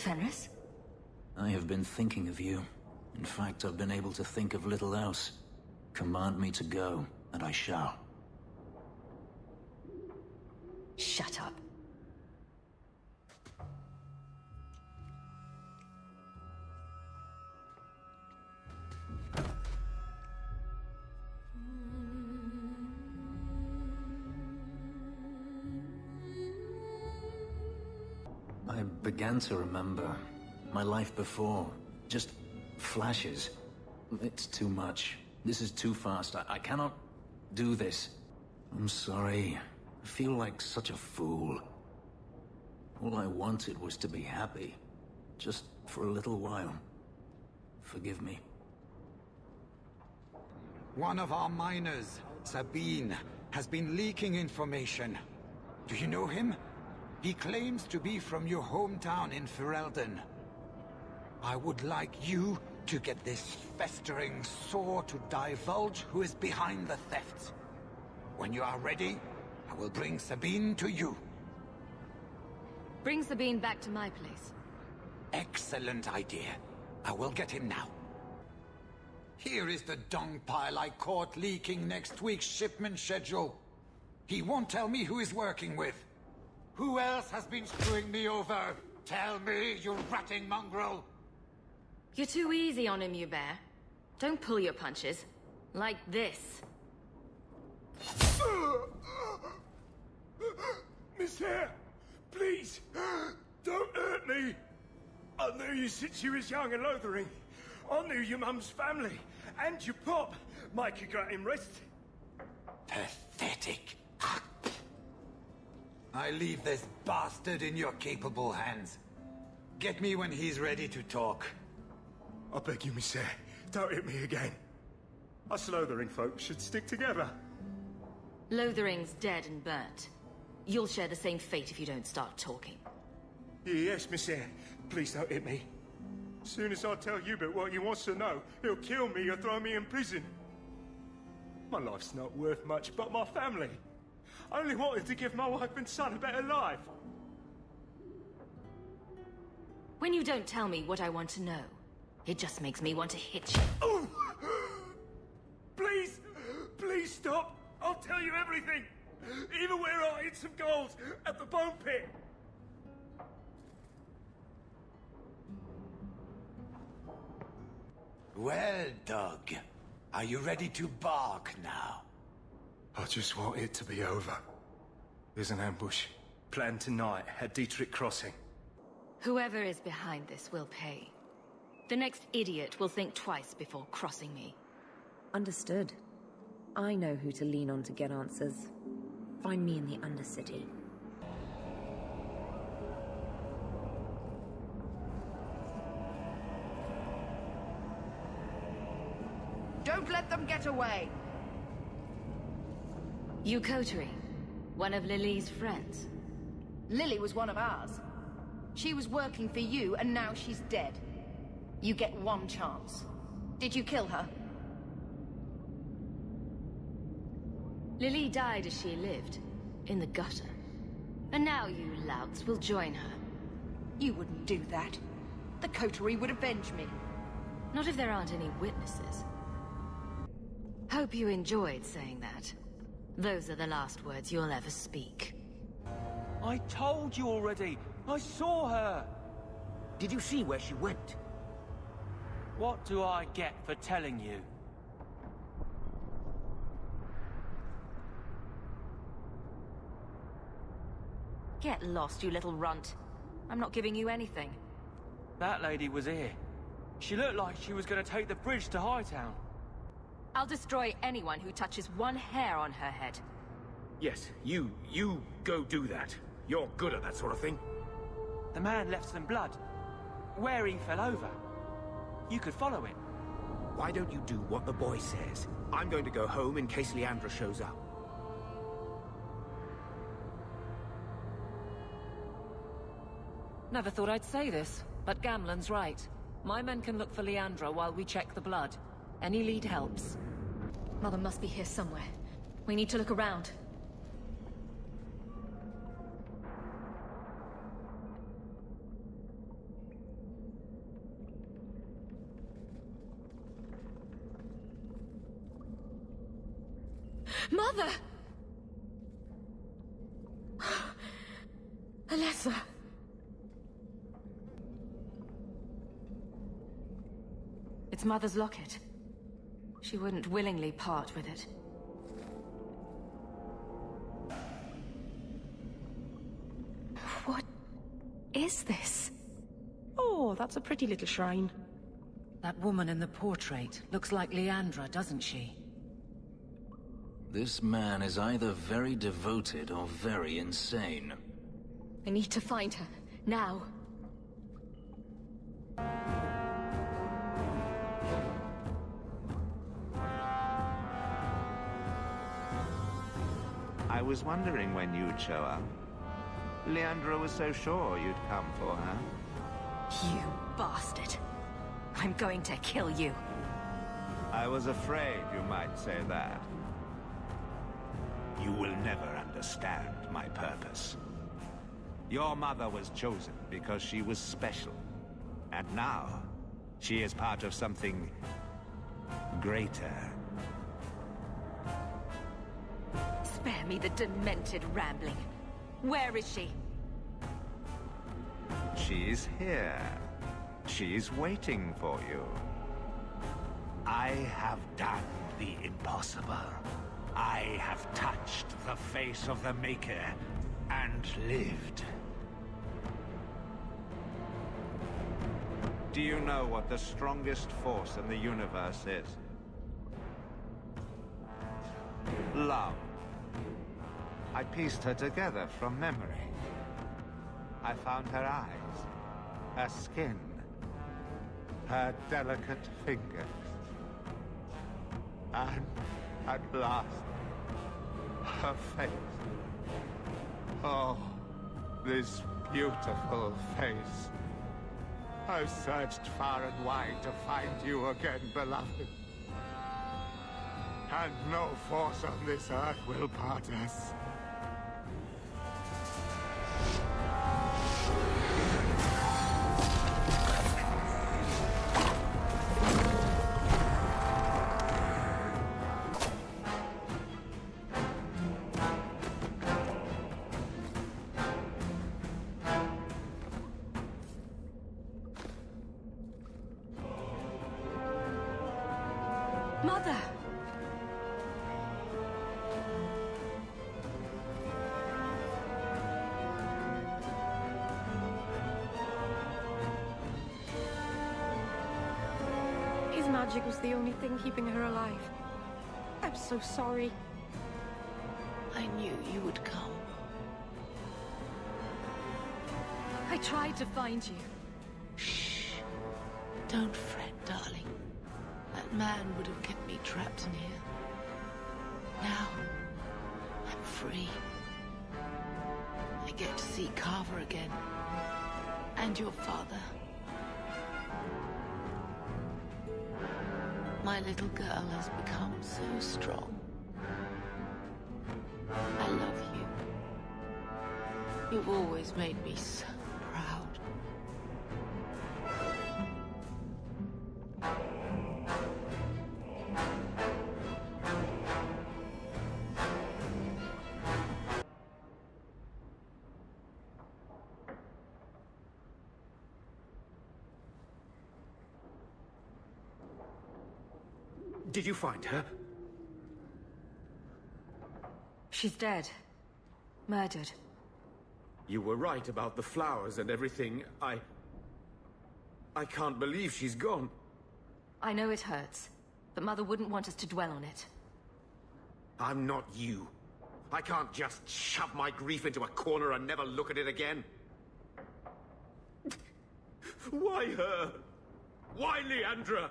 Fenris? I have been thinking of you. In fact, I've been able to think of little else. Command me to go, and I shall. Shut up. I began to remember my life before. Just flashes. It's too much. This is too fast. I cannot do this. I'm sorry. I feel like such a fool. All I wanted was to be happy. Just for a little while. Forgive me. One of our miners, Sabine, has been leaking information. Do you know him? He claims to be from your hometown in Ferelden. I would like you to get this festering sore to divulge who is behind the thefts. When you are ready, I will bring Sabine to you. Bring Sabine back to my place. Excellent idea. I will get him now. Here is the dung pile I caught leaking next week's shipment schedule. He won't tell me who he's working with. Who else has been screwing me over? Tell me, you ratting mongrel! You're too easy on him, you bear. Don't pull your punches. Like this. Miss Hare, please, don't hurt me. I knew you since you was young and loathering. I knew your mum's family, and your pop. Mike, you got him rest. Pathetic. I leave this bastard in your capable hands. Get me when he's ready to talk. I beg you, Miss Hare, don't hit me again. Us Lothering folk should stick together. Lothering's dead and burnt. You'll share the same fate if you don't start talking. Yes, Miss Hare, please don't hit me. Soon as I tell Hubert what he wants to know, he'll kill me or throw me in prison. My life's not worth much, but my family. I only wanted to give my wife and son a better life. When you don't tell me what I want to know, it just makes me want to hit you. Oh! Please! Please stop! I'll tell you everything! Even where I hid some gold at the bone pit! Well, Doug. Are you ready to bark now? I just want it to be over. There's an ambush planned tonight at Dietrich Crossing. Whoever is behind this will pay. The next idiot will think twice before crossing me. Understood. I know who to lean on to get answers. Find me in the Undercity. Don't let them get away! You Coterie, one of Lily's friends. Lily was one of ours. She was working for you, and now she's dead. You get one chance. Did you kill her? Lily died as she lived, in the gutter. And now you louts will join her. You wouldn't do that. The Coterie would avenge me. Not if there aren't any witnesses. Hope you enjoyed saying that. Those are the last words you'll ever speak. I told you already! I saw her! Did you see where she went? What do I get for telling you? Get lost, you little runt. I'm not giving you anything. That lady was here. She looked like she was going to take the bridge to Hightown. I'll destroy anyone who touches one hair on her head. Yes, you go do that. You're good at that sort of thing. The man left some blood. Where he fell over. You could follow it. Why don't you do what the boy says? I'm going to go home in case Leandra shows up. Never thought I'd say this, but Gamlen's right. My men can look for Leandra while we check the blood. Any lead helps. Mother must be here somewhere. We need to look around. Mother! Alessa. It's Mother's locket. She wouldn't willingly part with it. What is this? Oh, that's a pretty little shrine. That woman in the portrait looks like Leandra, doesn't she? This man is either very devoted or very insane. I need to find her. Now. I was wondering when you'd show up. Leandra was so sure you'd come for her. You bastard. I'm going to kill you. I was afraid you might say that. You will never understand my purpose. Your mother was chosen because she was special. And now, she is part of something greater. Spare me the demented rambling. Where is she? She's here. She's waiting for you. I have done the impossible. I have touched the face of the Maker and lived. Do you know what the strongest force in the universe is? Love. I pieced her together from memory. I found her eyes, her skin, her delicate fingers. And at last, her face. Oh, this beautiful face. I've searched far and wide to find you again, beloved. And no force on this earth will part us. Mother! His magic was the only thing keeping her alive. I'm so sorry. I knew you would come. I tried to find you. Shh. Don't fret, darling. That man would have kept me trapped in here. Now, I'm free. I get to see Carver again. And your father. My little girl has become so strong. I love you. You've always made me so proud. Did you find her? She's dead. Murdered. You were right about the flowers and everything. I can't believe she's gone. I know it hurts, but Mother wouldn't want us to dwell on it. I'm not you. I can't just shove my grief into a corner and never look at it again. Why her? Why Leandra?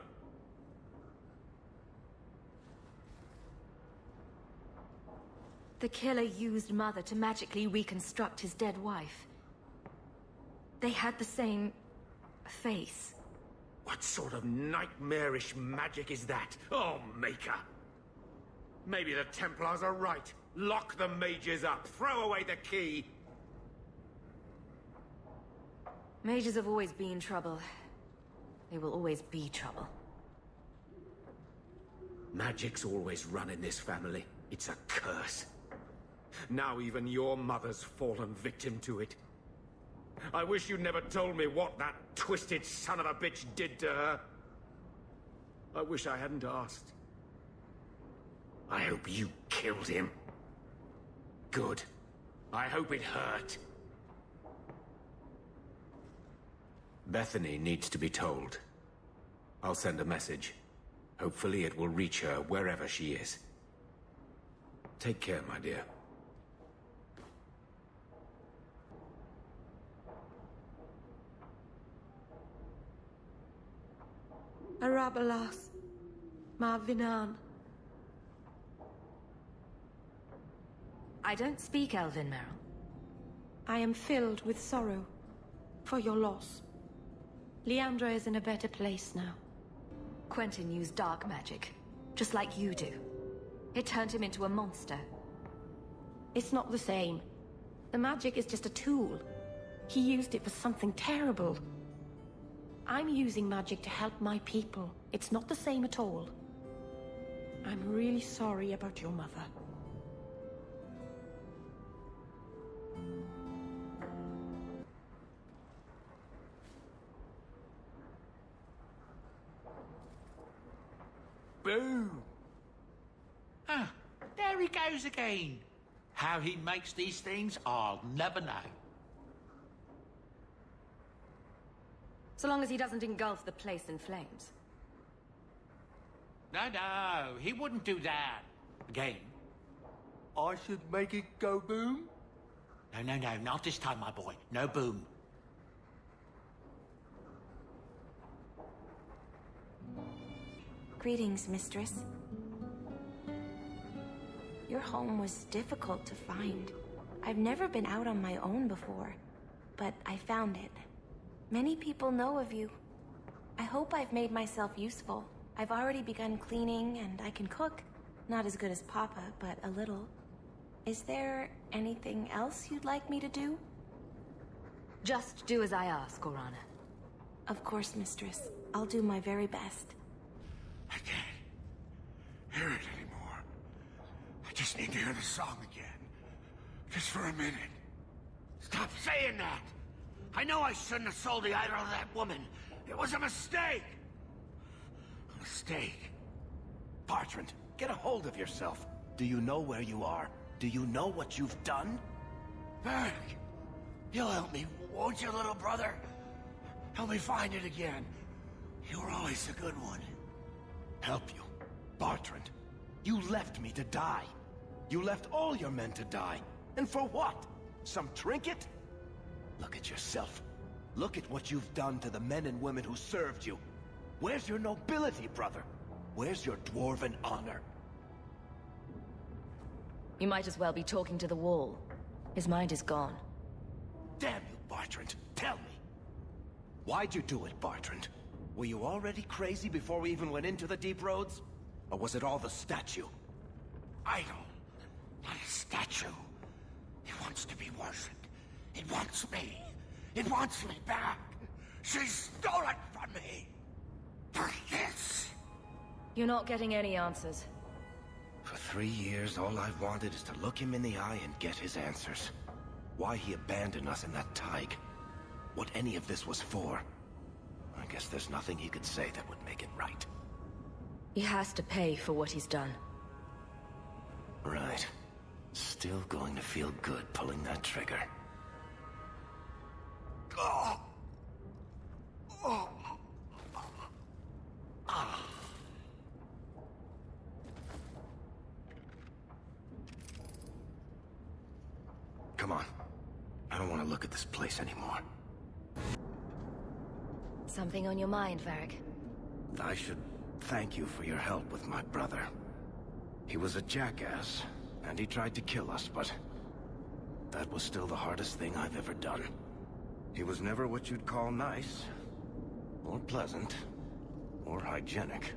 The killer used Mother to magically reconstruct his dead wife. They had the same face. What sort of nightmarish magic is that? Oh, Maker! Maybe the Templars are right. Lock the mages up. Throw away the key. Mages have always been trouble. They will always be trouble. Magic's always run in this family. It's a curse. Now even your mother's fallen victim to it. I wish you'd never told me what that twisted son of a bitch did to her. I wish I hadn't asked. I hope you killed him. Good. I hope it hurt. Bethany needs to be told. I'll send a message. Hopefully it will reach her wherever she is. Take care, my dear. Arabalas, Marvinan. I don't speak Elven, Meryl. I am filled with sorrow for your loss. Leandra is in a better place now. Quentin used dark magic, just like you do. It turned him into a monster. It's not the same. The magic is just a tool. He used it for something terrible. I'm using magic to help my people. It's not the same at all. I'm really sorry about your mother. Boom! Ah, there he goes again. How he makes these things, I'll never know. So long as he doesn't engulf the place in flames. No, he wouldn't do that. Again. I should make it go boom? No, not this time, my boy. No boom. Greetings, mistress. Your home was difficult to find. I've never been out on my own before, but I found it. Many people know of you. I hope I've made myself useful. I've already begun cleaning, and I can cook. Not as good as Papa, but a little. Is there anything else you'd like me to do? Just do as I ask, Orana. Of course, mistress. I'll do my very best. I can't hear it anymore. I just need to hear the song again. Just for a minute. Stop saying that! I know I shouldn't have sold the idol to that woman. It was a mistake! A mistake. Bertrand, get a hold of yourself. Do you know where you are? Do you know what you've done? Varric, you'll help me, won't you, little brother? Help me find it again. You were always a good one. Help you? Bertrand, you left me to die. You left all your men to die. And for what? Some trinket? Look at yourself. Look at what you've done to the men and women who served you. Where's your nobility, brother? Where's your dwarven honor? You might as well be talking to the wall. His mind is gone. Damn you, Bertrand. Tell me. Why'd you do it, Bertrand? Were you already crazy before we even went into the deep roads? Or was it all the statue? Idol, not a statue. It wants to be worshipped. It wants me. It wants me back. She stole it from me. For this. You're not getting any answers. For 3 years, all I've wanted is to look him in the eye and get his answers. Why he abandoned us in that thaig. What any of this was for. I guess there's nothing he could say that would make it right. He has to pay for what he's done. Right. Still going to feel good pulling that trigger. Oh. Oh. Come on. I don't want to look at this place anymore. Something on your mind, Varric? I should thank you for your help with my brother. He was a jackass, and he tried to kill us, but that was still the hardest thing I've ever done. He was never what you'd call nice, or pleasant, or hygienic,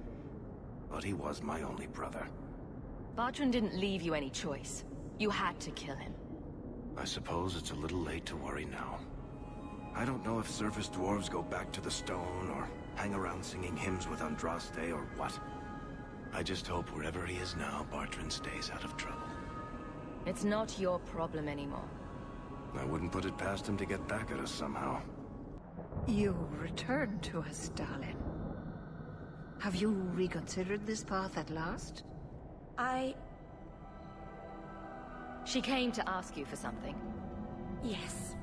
but he was my only brother. Bertrand didn't leave you any choice. You had to kill him. I suppose it's a little late to worry now. I don't know if surface dwarves go back to the stone, or hang around singing hymns with Andraste, or what. I just hope wherever he is now, Bartrand stays out of trouble. It's not your problem anymore. I wouldn't put it past him to get back at us somehow. You returned to us, darling. Have you reconsidered this path at last? She came to ask you for something. Yes.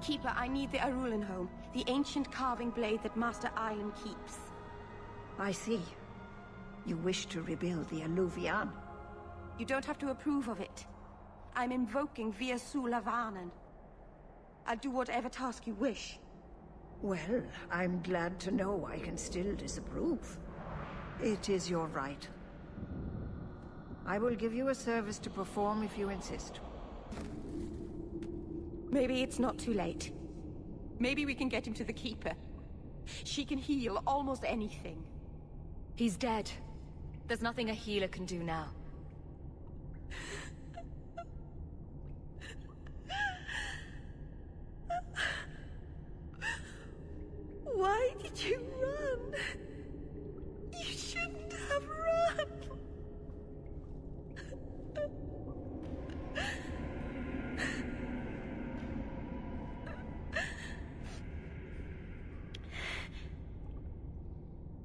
Keeper, I need the Arulinholm, the ancient carving blade that Master Island keeps. I see. You wish to rebuild the Alluvian. You don't have to approve of it. I'm invoking Via Sulavanen. I'll do whatever task you wish. Well, I'm glad to know I can still disapprove. It is your right. I will give you a service to perform if you insist. Maybe it's not too late. Maybe we can get him to the Keeper. She can heal almost anything. He's dead. There's nothing a healer can do now. Why did you run? You shouldn't have run.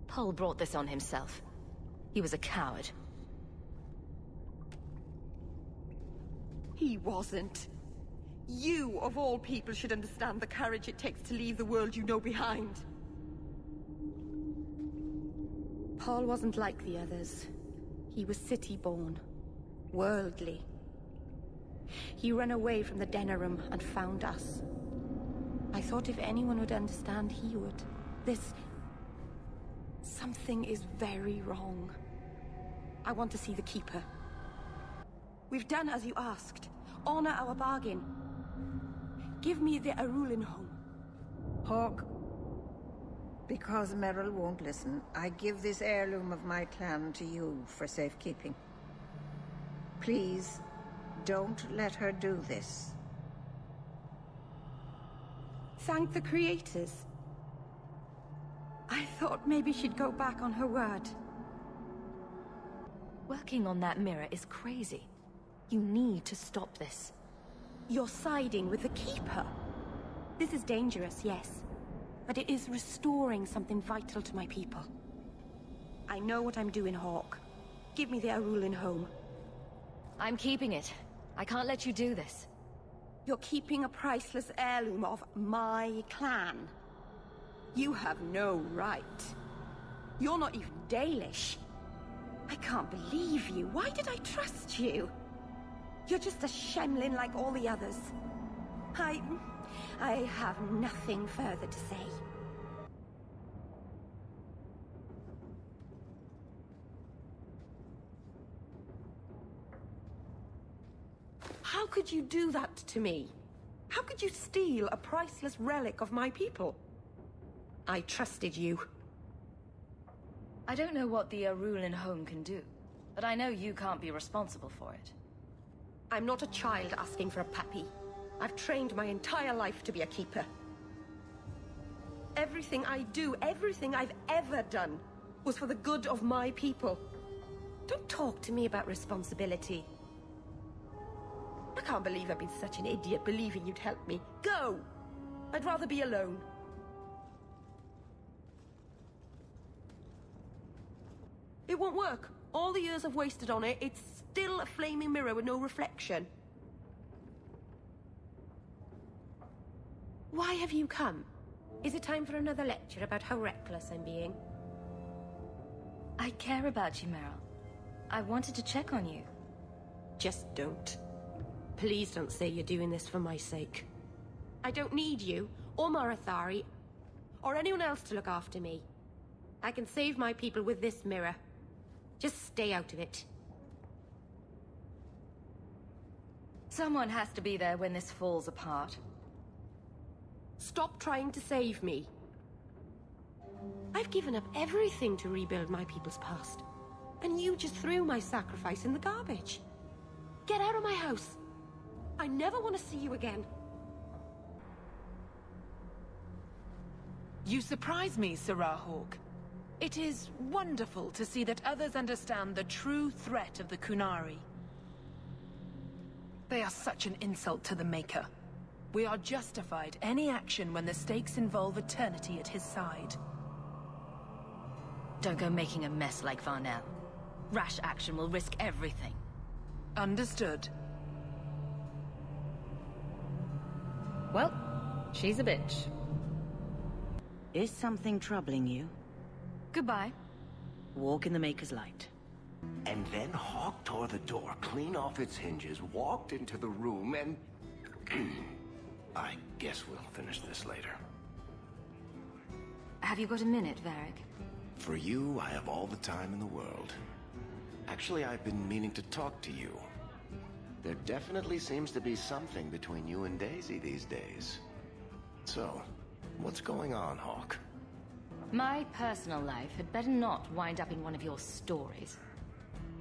Paul brought this on himself. He was a coward. He wasn't. You, of all people, should understand the courage it takes to leave the world you know behind. Paul wasn't like the others. He was city-born, worldly. He ran away from the Denerim and found us. I thought if anyone would understand, he would. Something is very wrong. I want to see the Keeper. We've done as you asked. Honor our bargain. Give me the Arulinholm. Hawke, because Merrill won't listen, I give this heirloom of my clan to you for safekeeping. Please, don't let her do this. Thank the creators. I thought maybe she'd go back on her word. Working on that mirror is crazy. You need to stop this. You're siding with the Keeper. This is dangerous, yes. But it is restoring something vital to my people. I know what I'm doing, Hawke. Give me the Arulinholm. I'm keeping it. I can't let you do this. You're keeping a priceless heirloom of my clan. You have no right. You're not even Dalish. I can't believe you. Why did I trust you? You're just a shemlin like all the others. I have nothing further to say. How could you do that to me? How could you steal a priceless relic of my people? I trusted you. I don't know what the Arulinholm can do, but I know you can't be responsible for it. I'm not a child asking for a puppy. I've trained my entire life to be a keeper. Everything I do, everything I've ever done, was for the good of my people. Don't talk to me about responsibility. I can't believe I've been such an idiot believing you'd help me. Go! I'd rather be alone. It won't work. All the years I've wasted on it, it's still a flaming mirror with no reflection. Why have you come? Is it time for another lecture about how reckless I'm being? I care about you, Meryl. I wanted to check on you. Just don't. Please don't say you're doing this for my sake. I don't need you, or Marathari, or anyone else to look after me. I can save my people with this mirror. Just stay out of it. Someone has to be there when this falls apart. Stop trying to save me. I've given up everything to rebuild my people's past. And you just threw my sacrifice in the garbage. Get out of my house. I never want to see you again. You surprise me, Sarah Hawke. It is wonderful to see that others understand the true threat of the Kunari. They are such an insult to the Maker. We are justified any action when the stakes involve eternity at his side. Don't go making a mess like Varnell. Rash action will risk everything. Understood. Well, she's a bitch. Is something troubling you? Goodbye. Walk in the Maker's light. And then Hawke tore the door clean off its hinges, walked into the room, and... I guess we'll finish this later. Have you got a minute, Varric? For you, I have all the time in the world. Actually, I've been meaning to talk to you. There definitely seems to be something between you and Daisy these days. So, what's going on, Hawke? My personal life had better not wind up in one of your stories.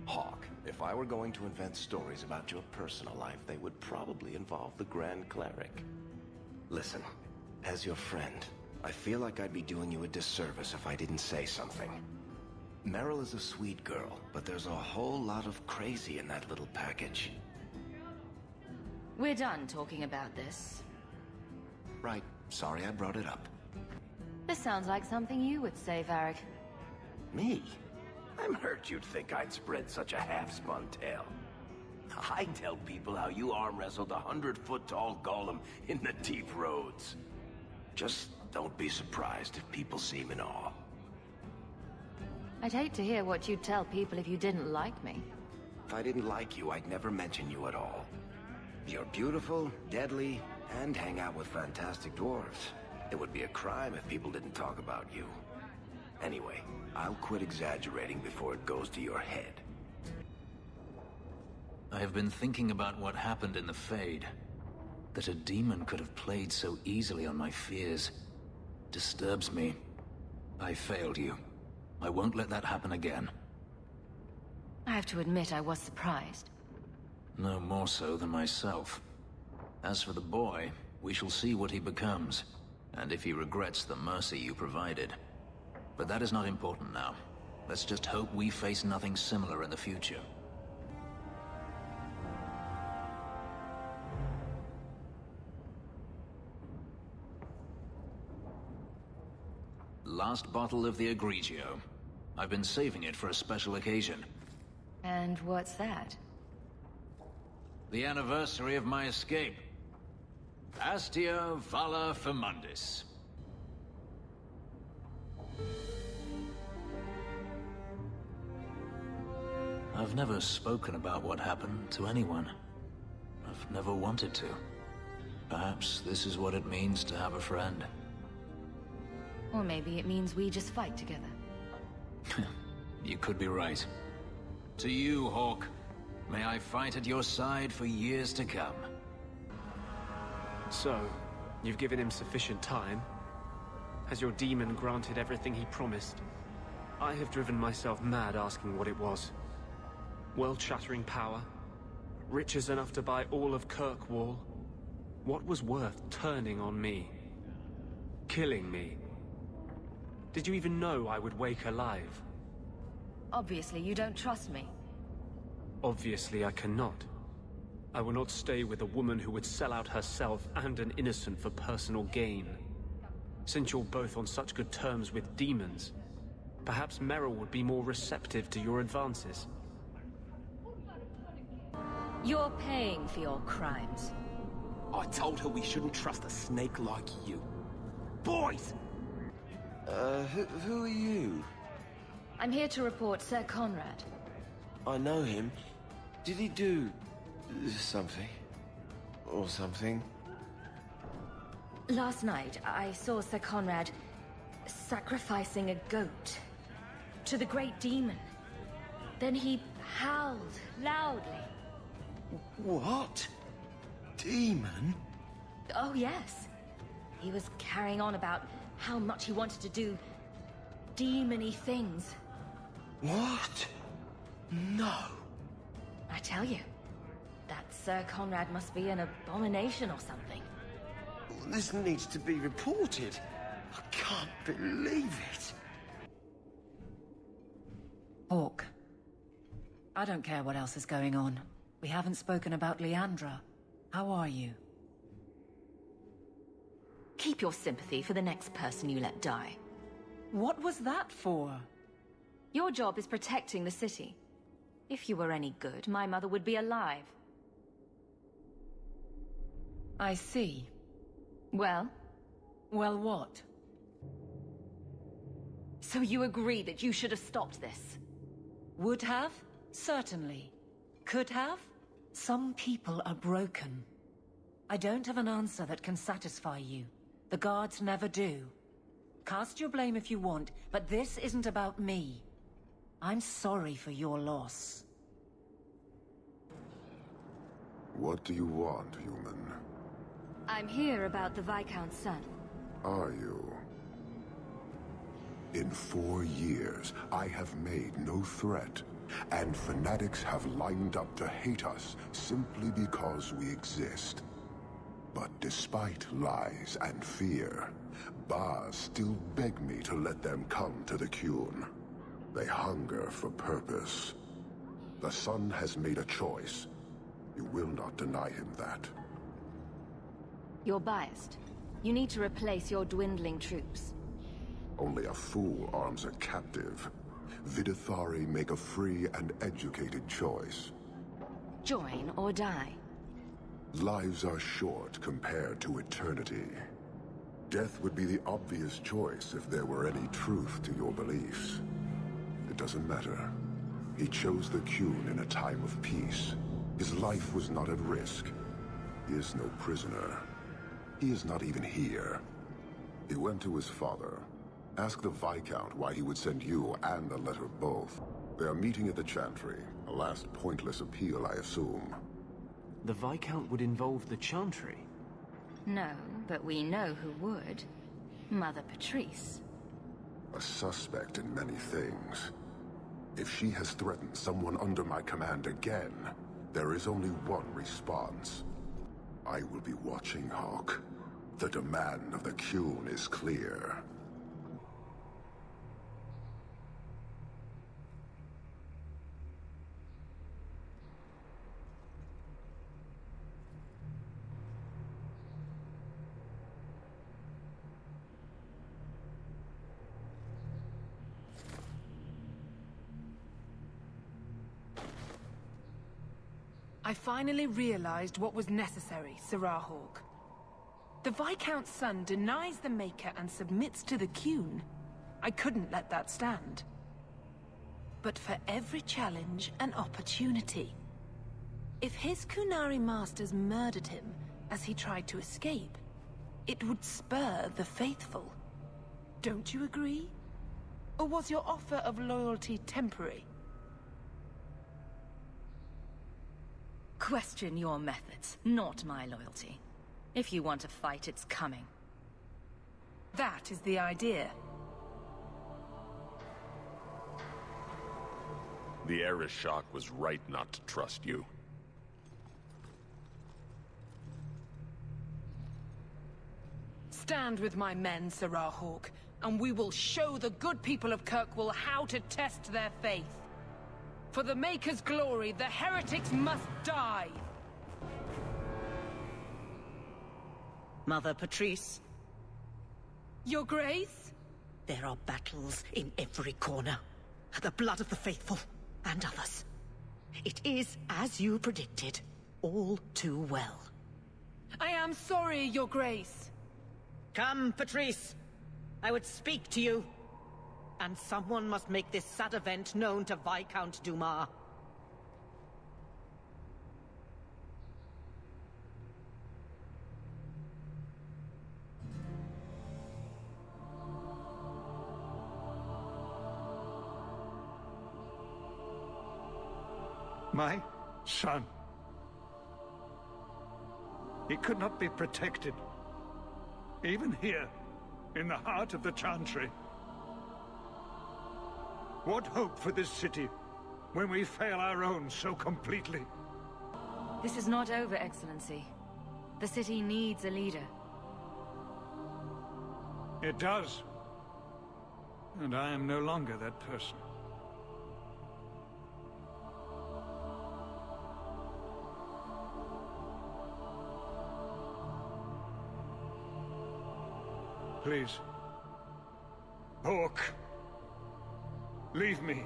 Hawke, if I were going to invent stories about your personal life, they would probably involve the Grand Cleric. Listen, as your friend, I feel like I'd be doing you a disservice if I didn't say something. Meryl is a sweet girl, but there's a whole lot of crazy in that little package. We're done talking about this. Right. Sorry I brought it up. This sounds like something you would say, Varric. Me? I'm hurt you'd think I'd spread such a half-spun tale. I tell people how you arm wrestled a 100-foot-tall golem in the deep roads. Just don't be surprised if people seem in awe. I'd hate to hear what you'd tell people if you didn't like me. If I didn't like you, I'd never mention you at all. You're beautiful, deadly, and hang out with fantastic dwarves. It would be a crime if people didn't talk about you. Anyway, I'll quit exaggerating before it goes to your head. I have been thinking about what happened in the Fade. That a demon could have played so easily on my fears disturbs me. I failed you. I won't let that happen again. I have to admit I was surprised. No more so than myself. As for the boy, we shall see what he becomes, and if he regrets the mercy you provided. But that is not important now. Let's just hope we face nothing similar in the future. Last bottle of the Egregio. I've been saving it for a special occasion. And what's that? The anniversary of my escape. Astia Vala Firmundis. I've never spoken about what happened to anyone. I've never wanted to. Perhaps this is what it means to have a friend. Or maybe it means we just fight together. You could be right. To you, Hawke, may I fight at your side for years to come. So, you've given him sufficient time? Has your demon granted everything he promised? I have driven myself mad asking what it was. World-shattering power? Riches enough to buy all of Kirkwall? What was worth turning on me? Killing me? Did you even know I would wake alive? Obviously, you don't trust me. Obviously, I cannot. I will not stay with a woman who would sell out herself and an innocent for personal gain. Since you're both on such good terms with demons, perhaps Meryl would be more receptive to your advances. You're paying for your crimes. I told her we shouldn't trust a snake like you. Boys! Who are you? I'm here to report Sir Conrad. I know him. Did he do... something? Or something? Last night, I saw Sir Conrad sacrificing a goat to the great demon. Then he howled loudly. What? Demon? Oh, yes. He was carrying on about how much he wanted to do demon-y things. What? No. I tell you, that Sir Conrad must be an abomination or something. This needs to be reported. I can't believe it. Hawke. I don't care what else is going on. We haven't spoken about Leandra. How are you? Keep your sympathy for the next person you let die. What was that for? Your job is protecting the city. If you were any good, my mother would be alive. I see. Well? Well, what? So you agree that you should have stopped this? Would have? Certainly. Could have? Some people are broken. I don't have an answer that can satisfy you. The guards never do. Cast your blame if you want, but this isn't about me. I'm sorry for your loss. What do you want, human? I'm here about the Viscount's son. Are you? In 4 years, I have made no threat, and fanatics have lined up to hate us simply because we exist. But despite lies and fear, Bars still beg me to let them come to the Qun. They hunger for purpose. The son has made a choice. You will not deny him that. You're biased. You need to replace your dwindling troops. Only a fool arms a captive. Vidithari make a free and educated choice. Join or die. Lives are short compared to eternity. Death would be the obvious choice if there were any truth to your beliefs. It doesn't matter. He chose the Qun in a time of peace. His life was not at risk. He is no prisoner. He is not even here. He went to his father. Ask the Viscount why he would send you and the letter both. They are meeting at the Chantry. A last pointless appeal, I assume. The Viscount would involve the Chantry? No, but we know who would. Mother Patrice. A suspect in many things. If she has threatened someone under my command again, there is only one response. I will be watching, Hawke. The demand of the Qun is clear. I finally realized what was necessary, Sirrah Hawke. The Viscount's son denies the Maker and submits to the Qun. I couldn't let that stand. But for every challenge, an opportunity. If his Qunari masters murdered him as he tried to escape, it would spur the faithful. Don't you agree? Or was your offer of loyalty temporary? Question your methods, not my loyalty. If you want to fight, it's coming. That is the idea. The Arishok was right not to trust you. Stand with my men, Sirrah Hawke, and we will show the good people of Kirkwall how to test their faith. For the Maker's glory, the heretics must die! Mother Patrice. Your Grace? There are battles in every corner. The blood of the faithful, and others. It is, as you predicted, all too well. I am sorry, Your Grace. Come, Patrice. I would speak to you. And someone must make this sad event known to Viscount Dumas. My son. He could not be protected. Even here, in the heart of the Chantry. What hope for this city, when we fail our own so completely? This is not over, Excellency. The city needs a leader. It does. And I am no longer that person. Please. Hawke. Leave me.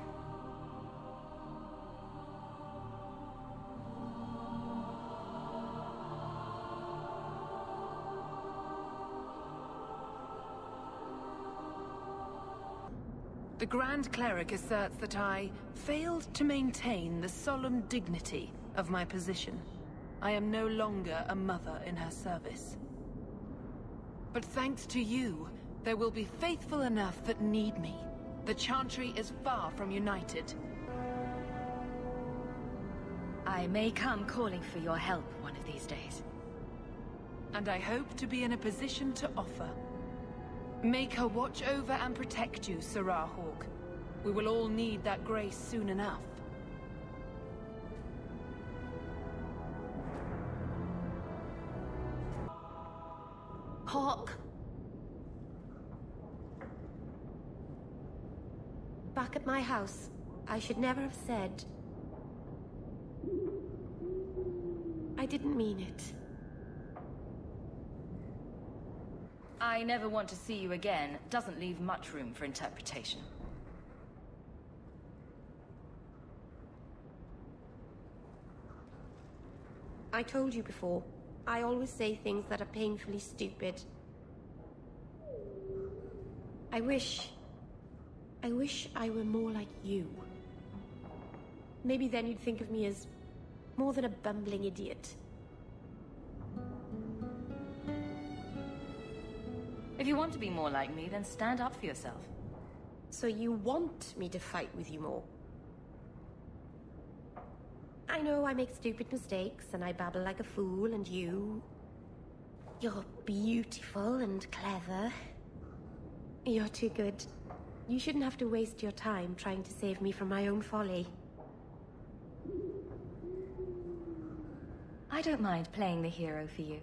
The Grand Cleric asserts that I failed to maintain the solemn dignity of my position. I am no longer a mother in her service. But thanks to you, there will be faithful enough that need me. The Chantry is far from united. I may come calling for your help one of these days. And I hope to be in a position to offer. Make her watch over and protect you, FemHawke. We will all need that grace soon enough. Hawke. Back at my house, I should never have said. I didn't mean it. I never want to see you again doesn't leave much room for interpretation. I told you before, I always say things that are painfully stupid. I wish I were more like you. Maybe then you'd think of me as more than a bumbling idiot. If you want to be more like me, then stand up for yourself. So you want me to fight with you more? I know I make stupid mistakes, and I babble like a fool, and you're beautiful and clever. You're too good. You shouldn't have to waste your time trying to save me from my own folly. I don't mind playing the hero for you.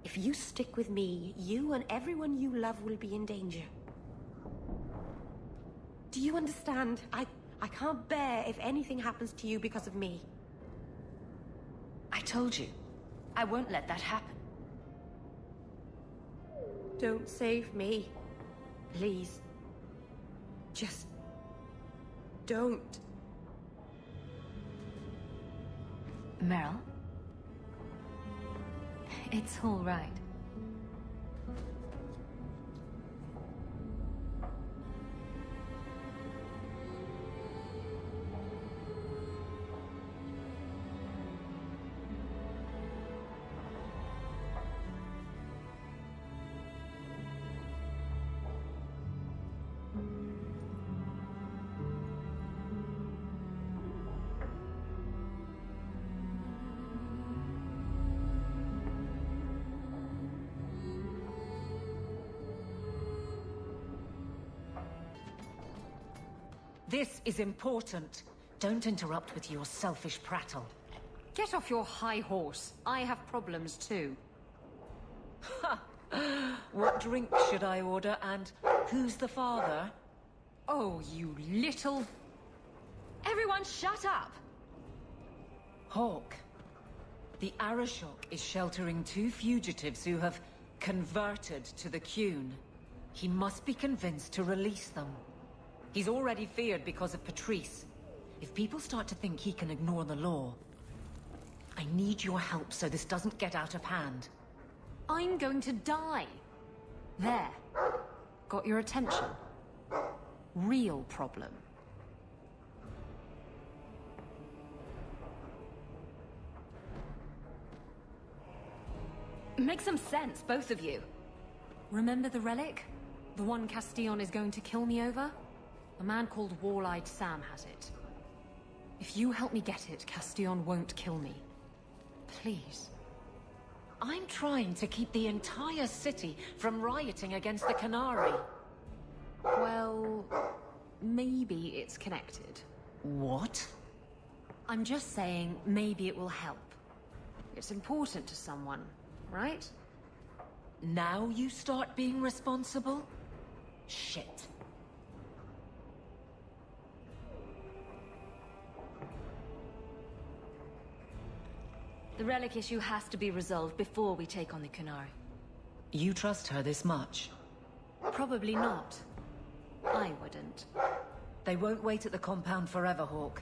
If you stick with me, you and everyone you love will be in danger. Do you understand? I can't bear if anything happens to you because of me. I told you, I won't let that happen. Don't save me. Please. Just don't. Meryl? It's all right. This is important. Don't interrupt with your selfish prattle. Get off your high horse. I have problems too. Ha! What drink should I order, and who's the father? Oh, you little... Everyone shut up! Hawke. The Arishok is sheltering 2 fugitives who have converted to the Qun. He must be convinced to release them. He's already feared because of Patrice. If people start to think he can ignore the law, I need your help so this doesn't get out of hand. I'm going to die. There. Got your attention. Real problem. Make some sense, both of you. Remember the relic? The one Castillon is going to kill me over? A man called Wall-Eyed Sam has it. If you help me get it, Castillon won't kill me. Please. I'm trying to keep the entire city from rioting against the Canary. Well, maybe it's connected. What? I'm just saying, maybe it will help. It's important to someone, right? Now you start being responsible? Shit. The relic issue has to be resolved before we take on the Canary. You trust her this much? Probably not. I wouldn't. They won't wait at the compound forever, Hawke.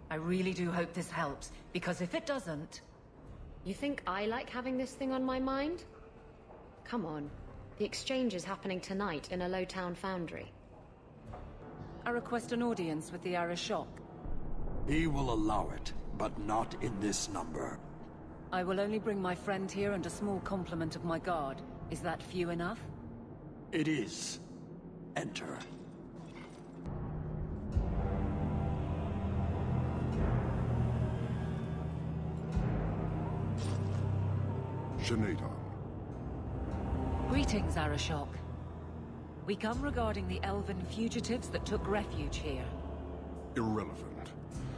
I really do hope this helps, because if it doesn't... You think I like having this thing on my mind? Come on. The exchange is happening tonight in a low-town foundry. I request an audience with the Arishok. He will allow it, but not in this number. I will only bring my friend here and a small complement of my guard. Is that few enough? It is. Enter. Shaneta. Greetings, Arishok. We come regarding the elven fugitives that took refuge here. Irrelevant.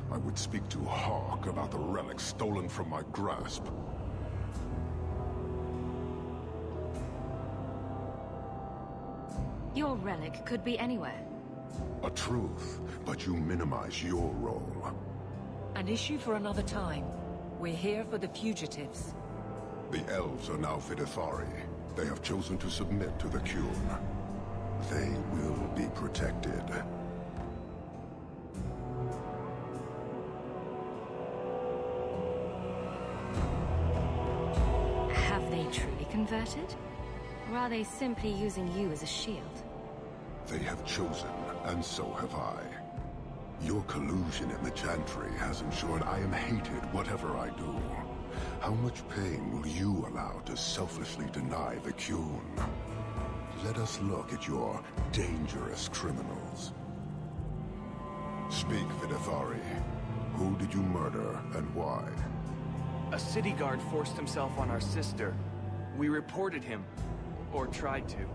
I would speak to Hawke about the relic stolen from my grasp. Your relic could be anywhere. A truth, but you minimize your role. An issue for another time. We're here for the fugitives. The elves are now Vidithari. They have chosen to submit to the Qun. They will be protected. Have they truly converted? Or are they simply using you as a shield? They have chosen, and so have I. Your collusion in the Chantry has ensured I am hated whatever I do. How much pain will you allow to selflessly deny the Qun? Let us look at your dangerous criminals. Speak, Vidithari. Who did you murder, and why? A city guard forced himself on our sister. We reported him, or tried to.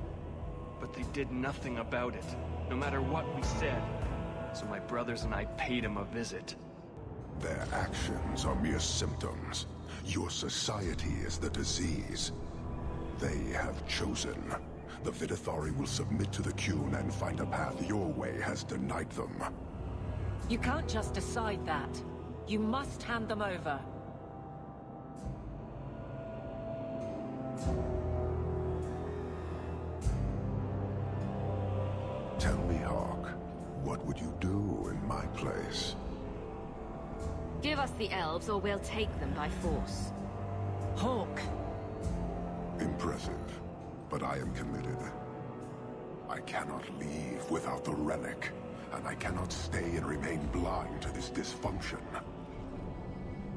But they did nothing about it, no matter what we said. So my brothers and I paid him a visit. Their actions are mere symptoms. Your society is the disease. They have chosen. The Vidithari will submit to the Qun and find a path your way has denied them. You can't just decide that. You must hand them over. Tell me, Hawke, what would you do in my place? Give us the elves or we'll take them by force. Hawke! Impressive, but I am committed. I cannot leave without the relic, and I cannot stay and remain blind to this dysfunction.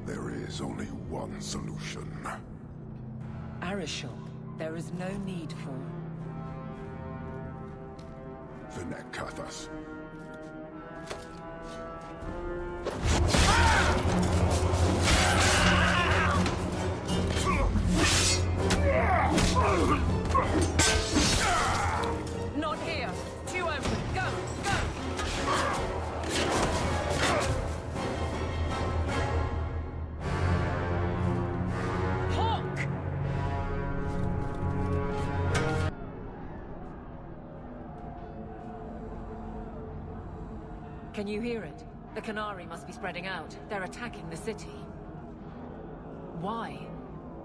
There is only one solution. Arishok, there is no need for... Vinekathas. Not here! Two open! Go! Go! Hawke! Can you hear it? The Qunari must be spreading out. They're attacking the city. Why?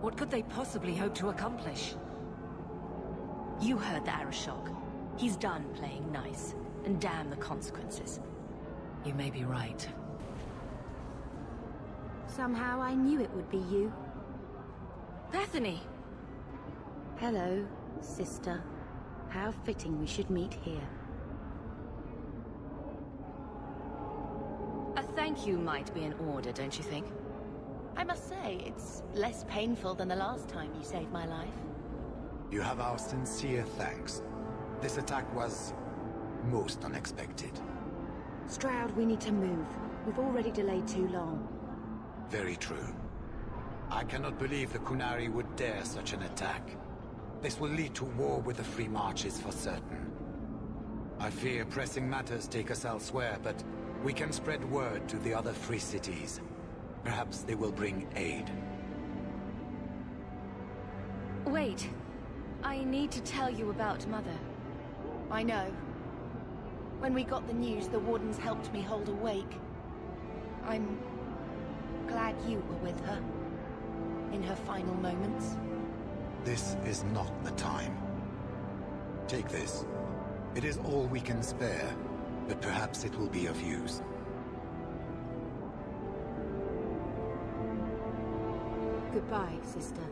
What could they possibly hope to accomplish? You heard the Arishok. He's done playing nice, and damn the consequences. You may be right. Somehow I knew it would be you. Bethany! Hello, sister. How fitting we should meet here. A thank you might be in order, don't you think? I must say, it's less painful than the last time you saved my life. You have our sincere thanks. This attack was most unexpected. Stroud, we need to move. We've already delayed too long. Very true. I cannot believe the Qunari would dare such an attack. This will lead to war with the Free Marches for certain. I fear pressing matters take us elsewhere, but we can spread word to the other free cities. Perhaps they will bring aid. Wait. I need to tell you about Mother. I know. When we got the news, the Wardens helped me hold awake. I'm glad you were with her. In her final moments. This is not the time. Take this. It is all we can spare, but perhaps it will be of use. Goodbye, sister.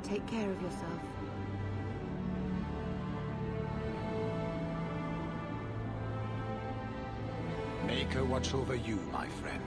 Take care of yourself. Maker watch over you, my friend.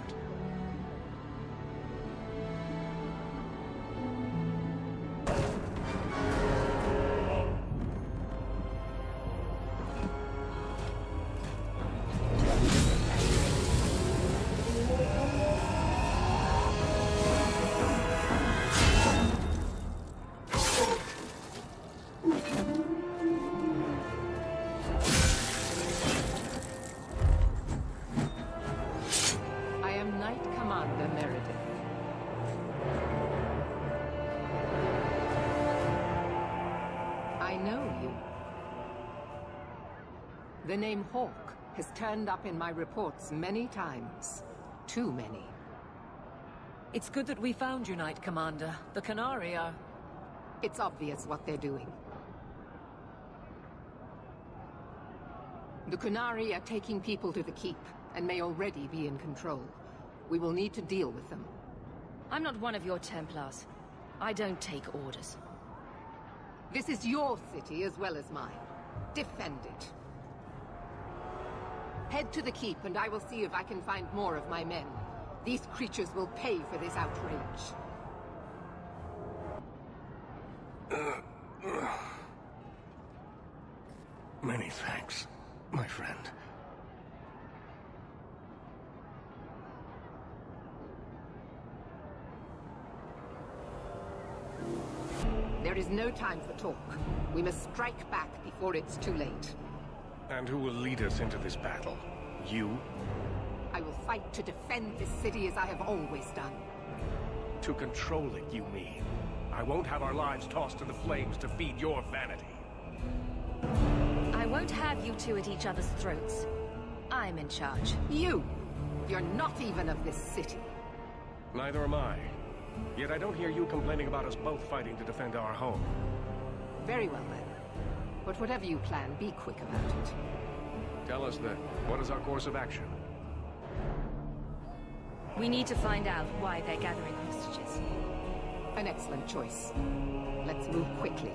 The name Hawke has turned up in my reports many times. Too many. It's good that we found you, Knight Commander. The Qunari are... It's obvious what they're doing. The Qunari are taking people to the Keep, and may already be in control. We will need to deal with them. I'm not one of your Templars. I don't take orders. This is your city as well as mine. Defend it. Head to the Keep, and I will see if I can find more of my men. These creatures will pay for this outrage. Many thanks, my friend. There is no time for talk. We must strike back before it's too late. And who will lead us into this battle? You? I will fight to defend this city as I have always done. To control it, you mean? I won't have our lives tossed to the flames to feed your vanity. I won't have you two at each other's throats. I'm in charge. You! You're not even of this city. Neither am I. Yet I don't hear you complaining about us both fighting to defend our home. Very well, then. But whatever you plan, be quick about it. Tell us then, what is our course of action? We need to find out why they're gathering hostages. An excellent choice. Let's move quickly.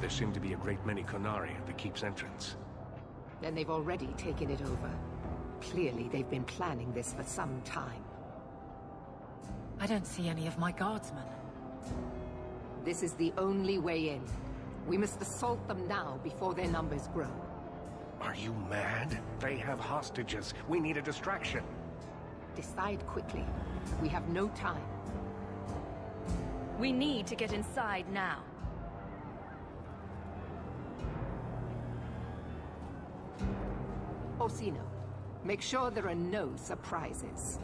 There seem to be a great many Qunari at the Keep's entrance. Then they've already taken it over. Clearly, they've been planning this for some time. I don't see any of my guardsmen. This is the only way in. We must assault them now before their numbers grow. Are you mad? They have hostages. We need a distraction. Decide quickly. We have no time. We need to get inside now. Orsino, make sure there are no surprises.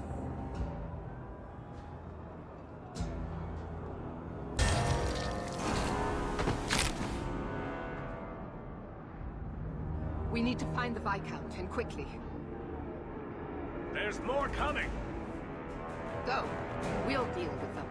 We need to find the Viscount, and quickly. There's more coming! Go. We'll deal with them.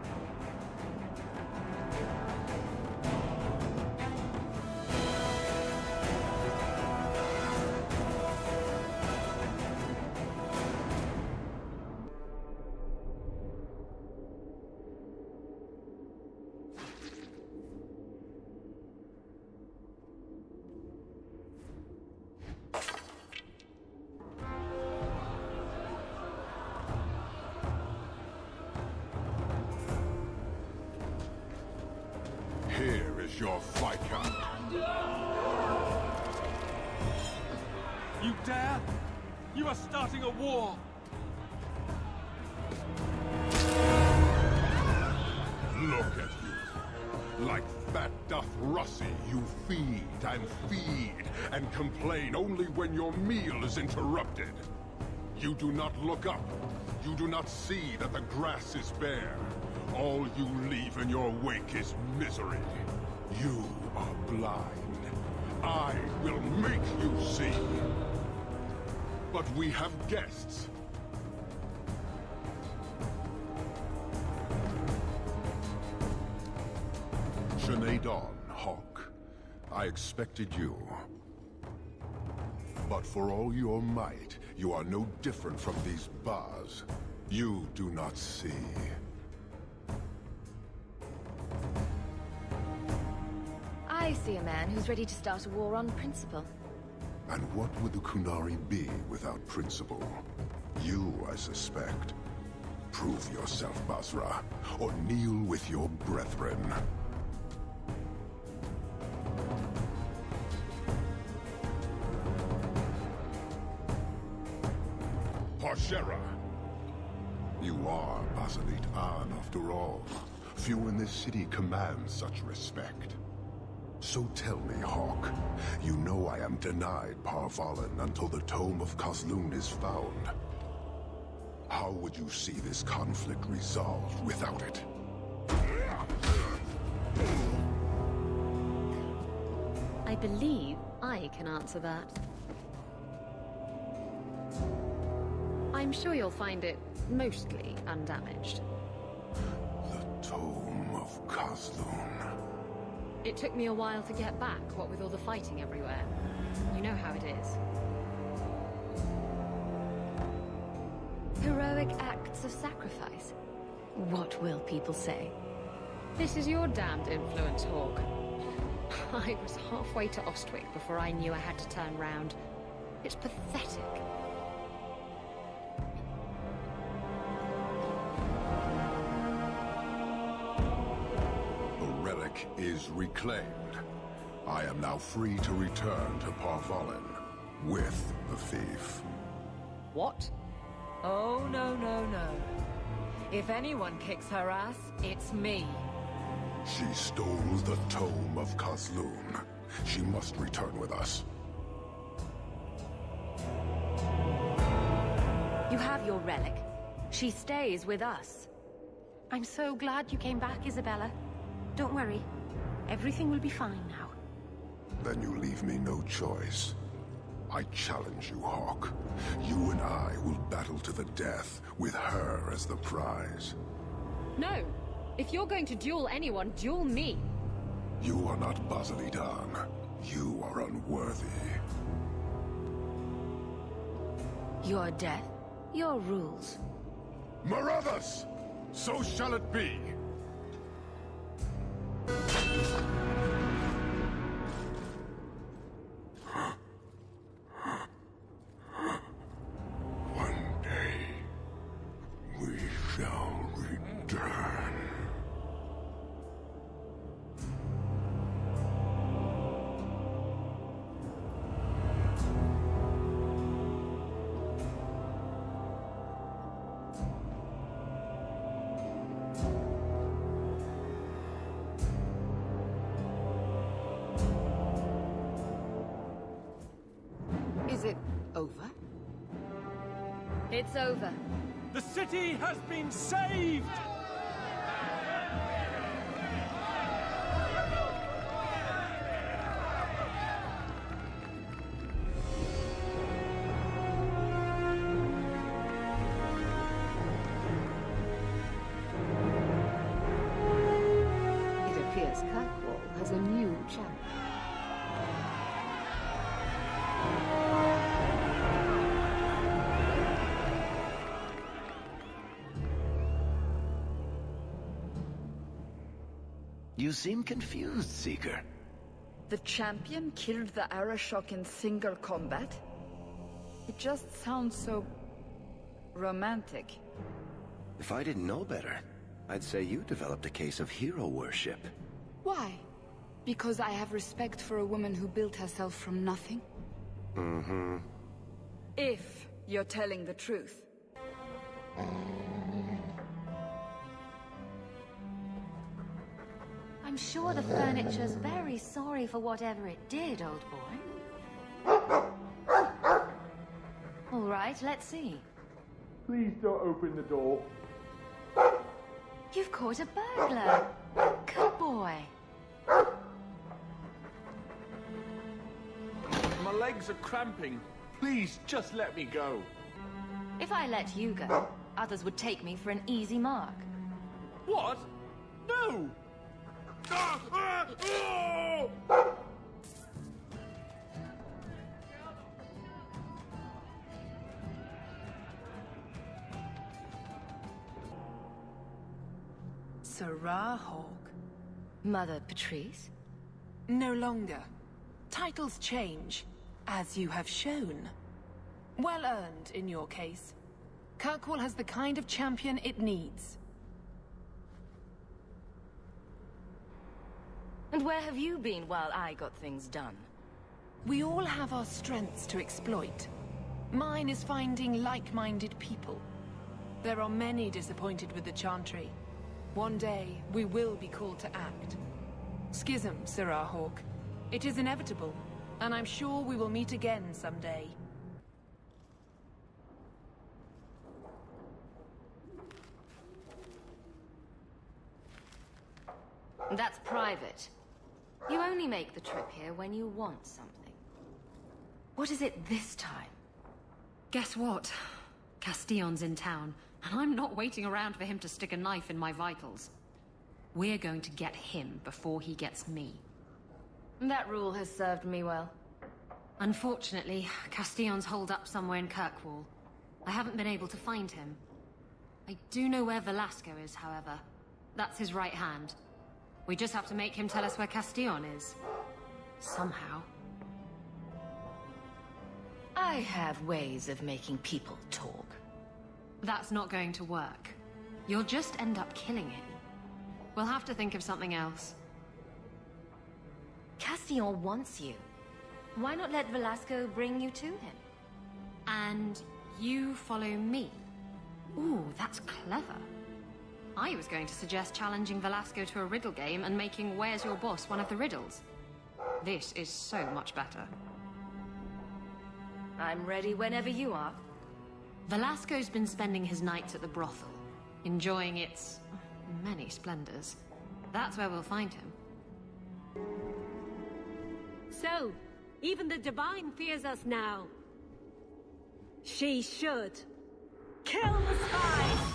Here is your Viscount. You dare? You are starting a war! Look at you. Like fat Dothrossi, you feed and complain only when your meal is interrupted. You do not look up. You do not see that the grass is bare. All you leave in your wake is misery. You are blind. I will make you see. But we have guests. Sinead Dawn, Hawke. I expected you. But for all your might, you are no different from these bars. You do not see. I see a man who's ready to start a war on principle. And what would the Kunari be without principle? You, I suspect. Prove yourself, Basra, or kneel with your brethren. Parshera! You are Basalit An, after all. Few in this city command such respect. So tell me, Hawke, you know I am denied Parvalin until the Tome of Kozlun is found. How would you see this conflict resolved without it? I believe I can answer that. I'm sure you'll find it mostly undamaged. The Tome of Kozlun. It took me a while to get back, what with all the fighting everywhere. You know how it is. Heroic acts of sacrifice. What will people say? This is your damned influence, Hawke. I was halfway to Ostwick before I knew I had to turn round. It's pathetic. Is reclaimed. I am now free to return to Parvalin with the thief. What? Oh, no, no, no. If anyone kicks her ass, it's me. She stole the Tome of Kozlun. She must return with us. You have your relic. She stays with us. I'm so glad you came back, Isabella. Don't worry. Everything will be fine now. Then you leave me no choice. I challenge you, Hawke. You and I will battle to the death, with her as the prize. No! If you're going to duel anyone, duel me! You are not Basilidan. You are unworthy. Your death, your rules. Marathas! So shall it be! One day, we shall return. Is it over? It's over. The city has been saved! It appears Kirkwall has a new champion. You seem confused, Seeker. The champion killed the Arashok in single combat? It just sounds so... romantic. If I didn't know better, I'd say you developed a case of hero worship. Why? Because I have respect for a woman who built herself from nothing? Mm-hmm. If you're telling the truth. I'm sure the furniture's very sorry for whatever it did, old boy. All right, let's see. Please don't open the door. You've caught a burglar. Good boy. My legs are cramping. Please, just let me go. If I let you go, others would take me for an easy mark. What? No! FemHawke. Mother Patrice? No longer. Titles change, as you have shown. Well earned, in your case. Kirkwall has the kind of champion it needs. And where have you been while I got things done? We all have our strengths to exploit. Mine is finding like-minded people. There are many disappointed with the Chantry. One day, we will be called to act. Schism, FemHawke. It is inevitable, and I'm sure we will meet again someday. That's private. You only make the trip here when you want something. What is it this time? Guess what? Castillon's in town, and I'm not waiting around for him to stick a knife in my vitals. We're going to get him before he gets me. That rule has served me well. Unfortunately, Castillon's holed up somewhere in Kirkwall. I haven't been able to find him. I do know where Velasco is, however. That's his right hand. We just have to make him tell us where Castillon is. Somehow. I have ways of making people talk. That's not going to work. You'll just end up killing him. We'll have to think of something else. Castillon wants you. Why not let Velasco bring you to him? And you follow me? Ooh, that's clever. I was going to suggest challenging Velasco to a riddle game and making Where's Your Boss one of the riddles. This is so much better. I'm ready whenever you are. Velasco's been spending his nights at the brothel, enjoying its many splendors. That's where we'll find him. So, even the Divine fears us now. She should. Kill the spies!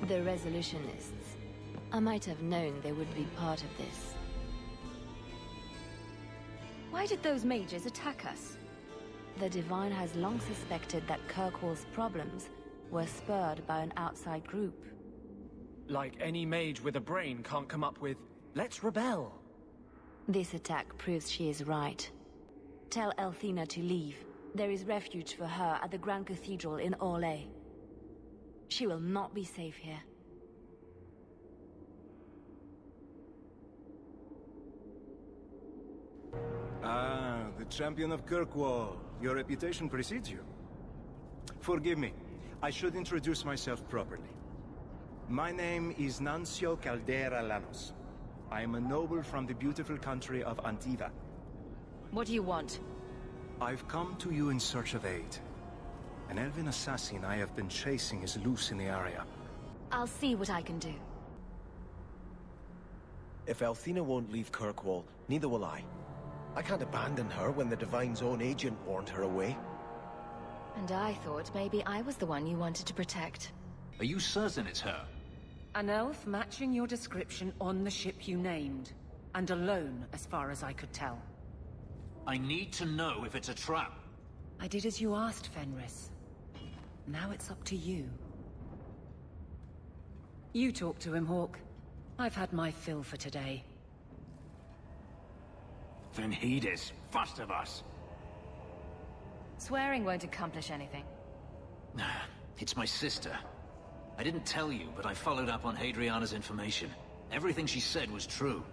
The Resolutionists. I might have known they would be part of this. Why did those mages attack us? The Divine has long suspected that Kirkwall's problems were spurred by an outside group. Like any mage with a brain can't come up with, let's rebel. This attack proves she is right. Tell Elthina to leave. There is refuge for her at the Grand Cathedral in Orlais. She will not be safe here. Ah, the champion of Kirkwall. Your reputation precedes you. Forgive me. I should introduce myself properly. My name is Nancio Caldera Lanos. I am a noble from the beautiful country of Antiva. What do you want? I've come to you in search of aid. An elven assassin I have been chasing is loose in the area. I'll see what I can do. If Elthina won't leave Kirkwall, neither will I. I can't abandon her when the Divine's own agent warned her away. And I thought maybe I was the one you wanted to protect. Are you certain it's her? An elf matching your description on the ship you named. And alone, as far as I could tell. I need to know if it's a trap. I did as you asked, Fenris. Now it's up to you. You talk to him, Hawke. I've had my fill for today. Then heed us, first of us. Swearing won't accomplish anything. It's my sister. I didn't tell you, but I followed up on Hadriana's information. Everything she said was true.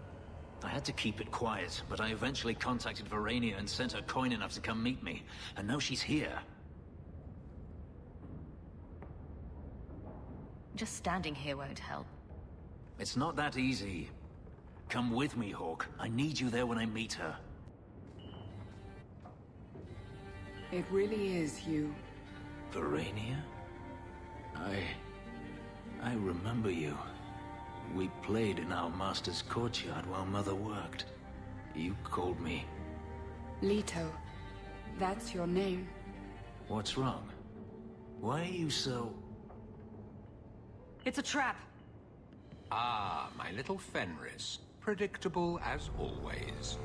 I had to keep it quiet, but I eventually contacted Verania and sent her coin enough to come meet me. And now she's here. Just standing here won't help. It's not that easy. Come with me, Hawke. I need you there when I meet her. It really is you. Verania? I remember you. We played in our master's courtyard while Mother worked. You called me. Leto. That's your name. What's wrong? Why are you so... It's a trap. Ah, my little Fenris. Predictable as always.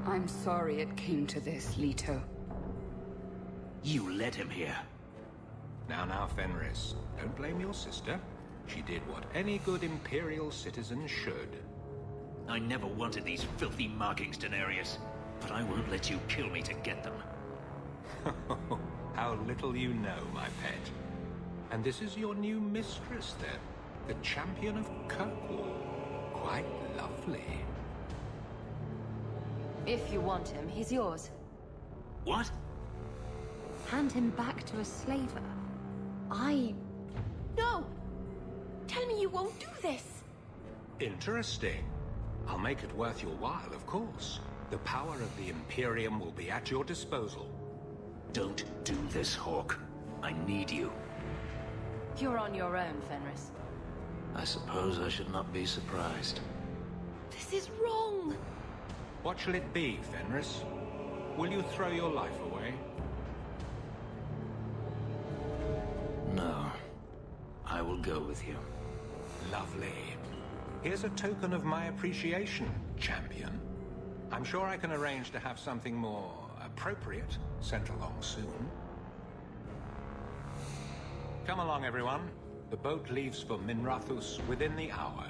I'm sorry it came to this, Leto. You led him here. Now, Fenris. Don't blame your sister. She did what any good Imperial citizen should. I never wanted these filthy markings, Daenerys. But I won't let you kill me to get them. How little you know, my pet. And this is your new mistress, then? The champion of Kirkwall. Quite lovely. If you want him, he's yours. What? Hand him back to a slaver. No! Tell me you won't do this! Interesting. I'll make it worth your while, of course. The power of the Imperium will be at your disposal. Don't do this, Hawke. I need you. You're on your own, Fenris. I suppose I should not be surprised. This is wrong! What shall it be, Fenris? Will you throw your life away? No. I will go with you. Lovely. Here's a token of my appreciation, champion. I'm sure I can arrange to have something more appropriate sent along soon. Come along, everyone. The boat leaves for Minrathous within the hour.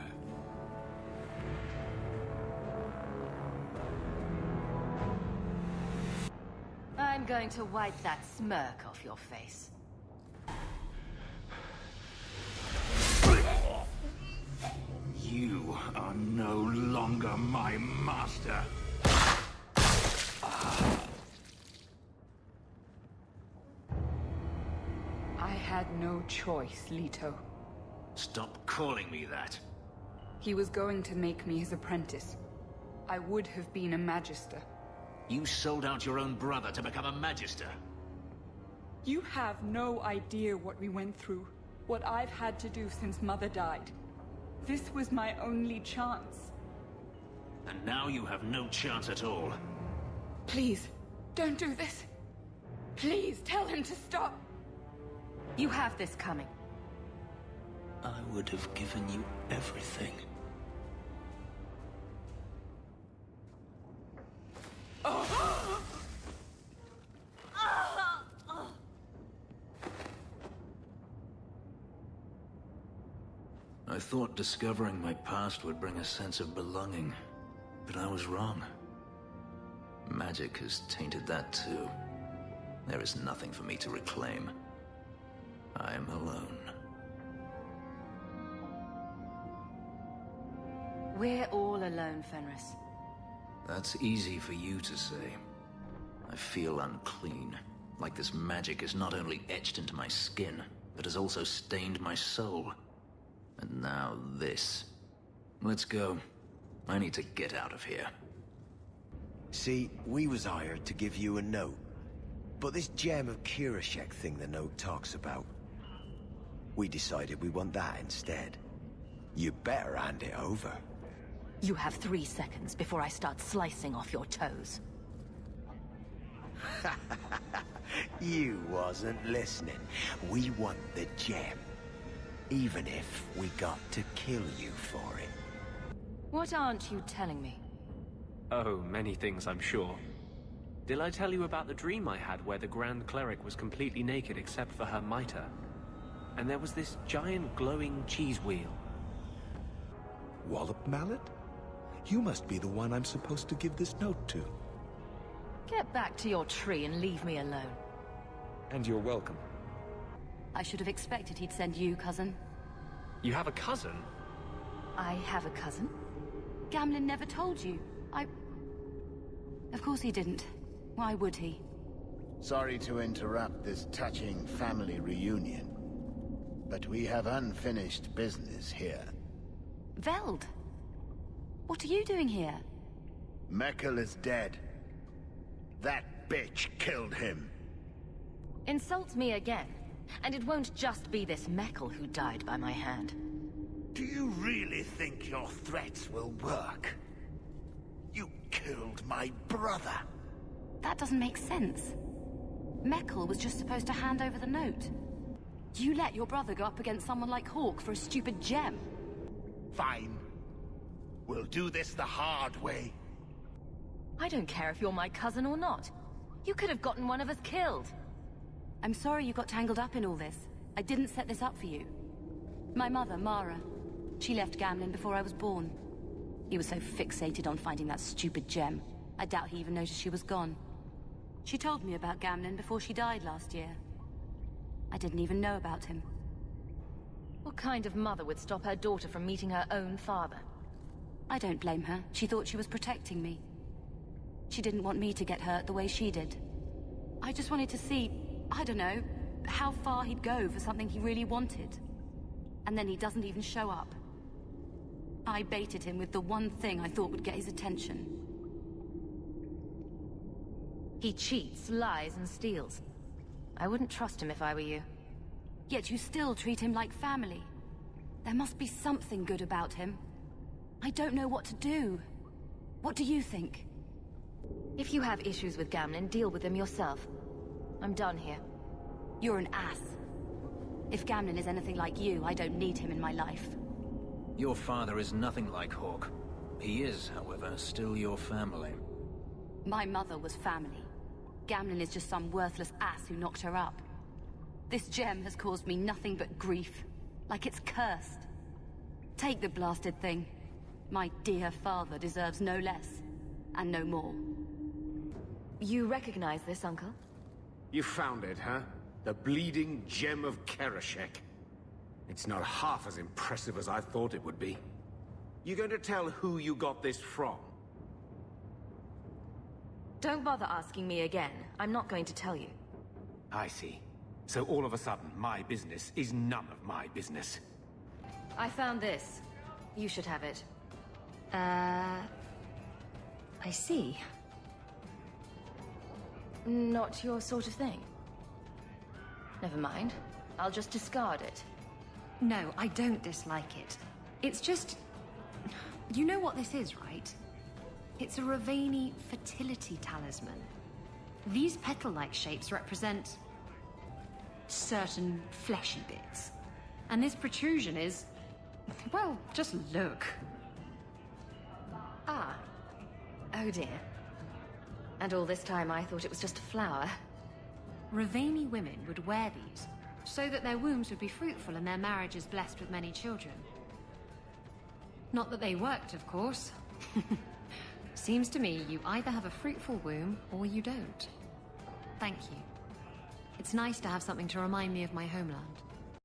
I'm going to wipe that smirk off your face. You are no longer my master. I had no choice, Leto. Stop calling me that. He was going to make me his apprentice. I would have been a magister. You sold out your own brother to become a magister. You have no idea what we went through, what I've had to do since Mother died. This was my only chance. And now you have no chance at all. Please, don't do this. Please, tell him to stop. You have this coming. I would have given you everything. I thought discovering my past would bring a sense of belonging, but I was wrong. Magic has tainted that too. There is nothing for me to reclaim. I am alone. We're all alone, Fenris. That's easy for you to say. I feel unclean, like this magic is not only etched into my skin, but has also stained my soul. And now this. Let's go. I need to get out of here. See, we was hired to give you a note. But this gem of Kirashek thing the note talks about, we decided we want that instead. You better hand it over. You have 3 seconds before I start slicing off your toes. You wasn't listening. We want the gem. Even if we got to kill you for it. What aren't you telling me? Oh, many things, I'm sure. Did I tell you about the dream I had where the Grand Cleric was completely naked except for her mitre? And there was this giant glowing cheese wheel. Wallop Mallet? You must be the one I'm supposed to give this note to. Get back to your tree and leave me alone. And you're welcome. I should have expected he'd send you, cousin. You have a cousin? I have a cousin. Gamlen never told you. Of course he didn't. Why would he? Sorry to interrupt this touching family reunion, but we have unfinished business here. Veld! What are you doing here? Mekkel is dead. That bitch killed him. Insult me again, and it won't just be this Mekkel who died by my hand. Do you really think your threats will work? You killed my brother. That doesn't make sense. Mekkel was just supposed to hand over the note. You let your brother go up against someone like Hawke for a stupid gem. Fine. We'll do this the hard way. I don't care if you're my cousin or not. You could have gotten one of us killed. I'm sorry you got tangled up in all this. I didn't set this up for you. My mother, Mara, she left Gamlen before I was born. He was so fixated on finding that stupid gem, I doubt he even noticed she was gone. She told me about Gamlen before she died last year. I didn't even know about him. What kind of mother would stop her daughter from meeting her own father? I don't blame her. She thought she was protecting me. She didn't want me to get hurt the way she did. I just wanted to see, I don't know, how far he'd go for something he really wanted. And then he doesn't even show up. I baited him with the one thing I thought would get his attention. He cheats, lies, and steals. I wouldn't trust him if I were you. Yet you still treat him like family. There must be something good about him. I don't know what to do. What do you think? If you have issues with Gamlen, deal with them yourself. I'm done here. You're an ass. If Gamlen is anything like you, I don't need him in my life. Your father is nothing like Hawke. He is, however, still your family. My mother was family. Gamlen is just some worthless ass who knocked her up. This gem has caused me nothing but grief. Like it's cursed. Take the blasted thing. My dear father deserves no less. And no more. You recognize this, Uncle? You found it, huh? The bleeding gem of Kereshek. It's not half as impressive as I thought it would be. You going to tell who you got this from? Don't bother asking me again. I'm not going to tell you. I see. So all of a sudden, my business is none of my business. I found this. You should have it. I see. Not your sort of thing. Never mind. I'll just discard it. No, I don't dislike it. It's just... You know what this is, right? It's a Ravani fertility talisman. These petal-like shapes represent... certain fleshy bits. And this protrusion is... well, just look. Ah. Oh dear. And all this time I thought it was just a flower. Ravani women would wear these, so that their wombs would be fruitful and their marriages blessed with many children. Not that they worked, of course. Seems to me you either have a fruitful womb, or you don't. Thank you. It's nice to have something to remind me of my homeland.